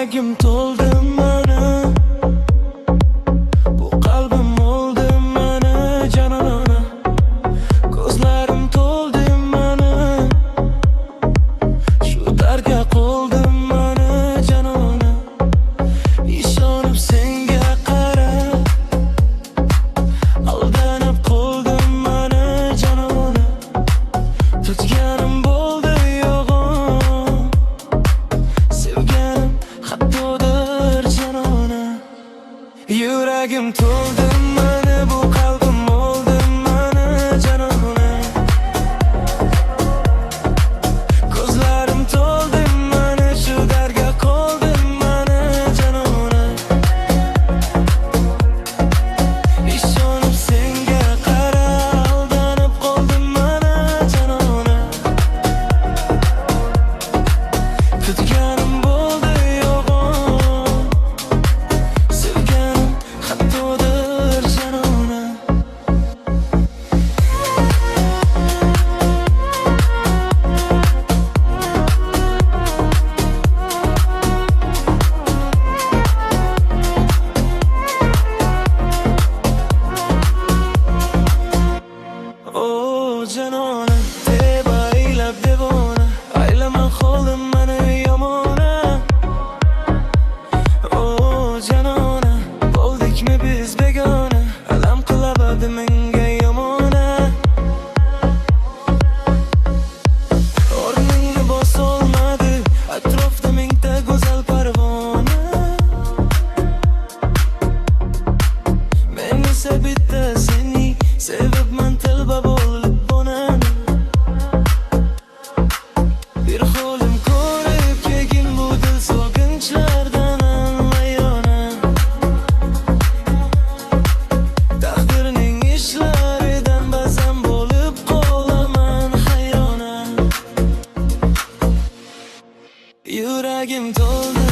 Yuragim to'ldi mana, bu qalbim oldi mana janona. Ko'zlarim to'ldi mana, shu dardga qoldim mana janona. Ishonib senga qarab, aldanib qoldim mana janona. Tutganim bo'ldi yo'g'on, sevganim xatodir janona. Yuragim to'ldi mana, bu qalbim oldi mana janona. Ko'zlarim to'ldi mana, shu dardga qoldim mana janona. Ishonib senga qarab, aldanib qoldim mana janona. Tutganim bo'ldi yo'g'on, sevganim xatodir janona. Oh janona, deb aylab devona, aylama qoldim mana yomona. Oh janona, bo'ldikmi biz begona, alam qiladi menga yomona. O'rningni bosolmadi, atrofda mingta go'zal parvona. Men esa bitta seni sevibman, tilba bo'lib bonaman. Bir qo'lim ko'rib kelgin bu dil so'kinchlardan anlayona. Taqdirning ishlaridan ba'zan bo'lib qolaman hayrona. Yuragim to'ldi